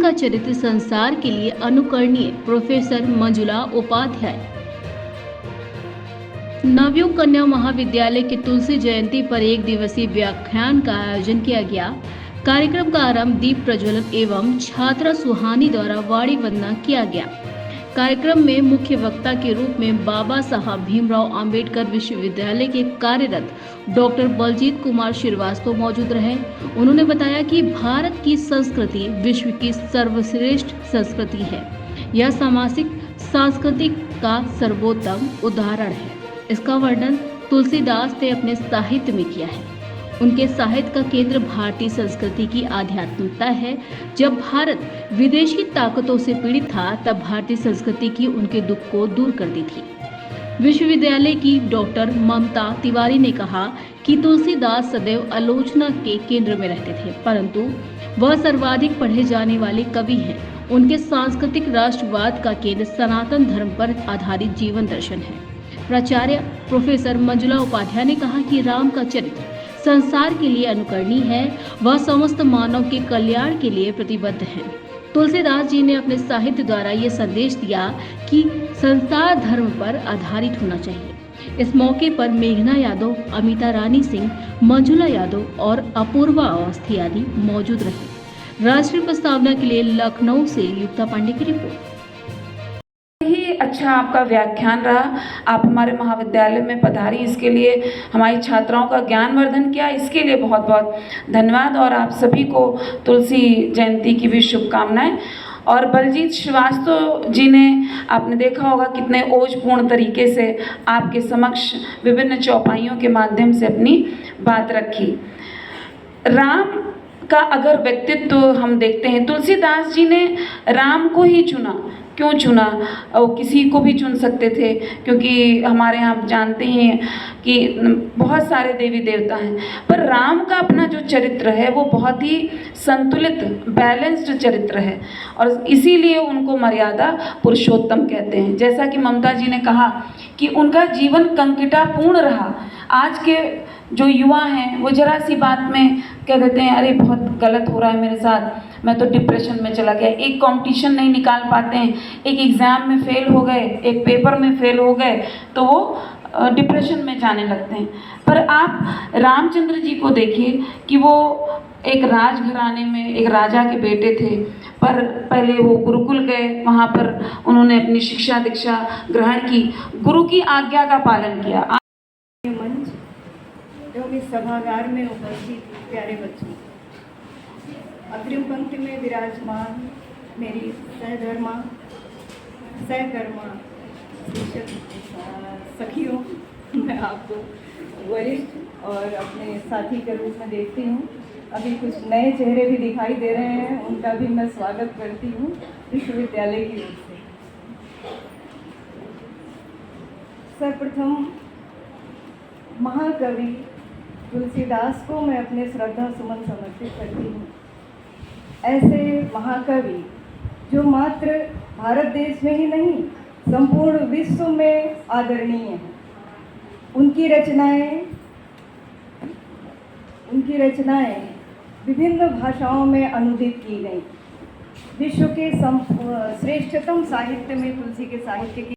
का चरित्र संसार के लिए अनुकरणीय। प्रोफेसर मंजुला उपाध्याय। नवयुग कन्या महाविद्यालय की तुलसी जयंती पर एक दिवसीय व्याख्यान का आयोजन किया गया। कार्यक्रम का आरंभ दीप प्रज्वलन एवं छात्रा सुहानी द्वारा वाणी वंदना किया गया। कार्यक्रम में मुख्य वक्ता के रूप में बाबा साहब भीमराव अंबेडकर विश्वविद्यालय के कार्यरत डॉक्टर बलजीत कुमार श्रीवास्तव मौजूद रहे। उन्होंने बताया कि भारत की संस्कृति विश्व की सर्वश्रेष्ठ संस्कृति है। यह सामाजिक सांस्कृतिक का सर्वोत्तम उदाहरण है। इसका वर्णन तुलसीदास ने अपने साहित्य में किया है। उनके साहित्य का केंद्र भारतीय संस्कृति की आध्यात्मिकता है। जब भारत विदेशी ताकतों से पीड़ित था, तब भारतीय संस्कृति की उनके दुख को दूर करती थी। विश्वविद्यालय की डॉक्टर ममता तिवारी ने कहा कि तुलसीदास सदैव आलोचना के केंद्र में रहते थे, परंतु वह सर्वाधिक पढ़े जाने वाले कवि हैं। उनके सांस्कृतिक राष्ट्रवाद का केंद्र सनातन धर्म पर आधारित जीवन दर्शन है। प्राचार्य प्रोफेसर मंजुला उपाध्याय ने कहा कि राम का चरित्र संसार के लिए अनुकरणीय है। वह समस्त मानव के कल्याण के लिए प्रतिबद्ध है। तुलसीदास जी ने अपने साहित्य द्वारा ये संदेश दिया कि संसार धर्म पर आधारित होना चाहिए। इस मौके पर मेघना यादव, अमिता रानी सिंह, मंजुला यादव और अपूर्वा अवस्थी आदि मौजूद रहे। राष्ट्रीय प्रस्तावना के लिए लखनऊ से युक्ता पांडे की रिपोर्ट। अच्छा आपका व्याख्यान रहा। आप हमारे महाविद्यालय में पधारी, इसके लिए हमारी छात्राओं का ज्ञानवर्धन किया, इसके लिए बहुत बहुत धन्यवाद। और आप सभी को तुलसी जयंती की भी शुभकामनाएं। और बलजीत श्रीवास्तव जी ने, आपने देखा होगा कितने ओजपूर्ण तरीके से आपके समक्ष विभिन्न चौपाइयों के माध्यम से अपनी बात रखी। राम का अगर व्यक्तित्व हम देखते हैं, तुलसीदास जी ने राम को ही चुना। क्यों चुना? वो किसी को भी चुन सकते थे, क्योंकि हमारे यहाँ आप जानते हैं कि बहुत सारे देवी देवता हैं, पर राम का अपना जो चरित्र है वो बहुत ही संतुलित, बैलेंस्ड चरित्र है, और इसीलिए उनको मर्यादा पुरुषोत्तम कहते हैं। जैसा कि ममता जी ने कहा कि उनका जीवन कंकिटापूर्ण रहा। आज के जो युवा हैं वो जरा सी बात में कह देते हैं, अरे बहुत गलत हो रहा है मेरे साथ, मैं तो डिप्रेशन में चला गया। एक कंपटीशन नहीं निकाल पाते हैं, एक एग्ज़ाम में फेल हो गए, एक पेपर में फेल हो गए, तो वो डिप्रेशन में जाने लगते हैं। पर आप रामचंद्र जी को देखिए कि वो एक राजघराने में एक राजा के बेटे थे, पर पहले वो गुरुकुल गए, वहाँ पर उन्होंने अपनी शिक्षा दीक्षा ग्रहण की, गुरु की आज्ञा का पालन किया। मंच एवं इस सभागार में उपस्थित प्यारे बच्चों, अग्रिम पंक्ति में विराजमान मेरी सहधर्मा, सहकर्मा, सखियों, मैं आपको वरिष्ठ और अपने साथी के रूप में देखती हूँ। अभी कुछ नए चेहरे भी दिखाई दे रहे हैं, उनका भी मैं स्वागत करती हूँ विश्वविद्यालय की ओर से। सर्वप्रथम महाकवि तुलसीदास को मैं अपने श्रद्धा सुमन समर्पित करती हूँ। ऐसे महाकवि जो मात्र भारत देश में ही नहीं, संपूर्ण विश्व में आदरणीय हैं। उनकी रचनाएं विभिन्न भाषाओं में अनुदित की गई। विश्व के श्रेष्ठतम साहित्य में तुलसी के साहित्य की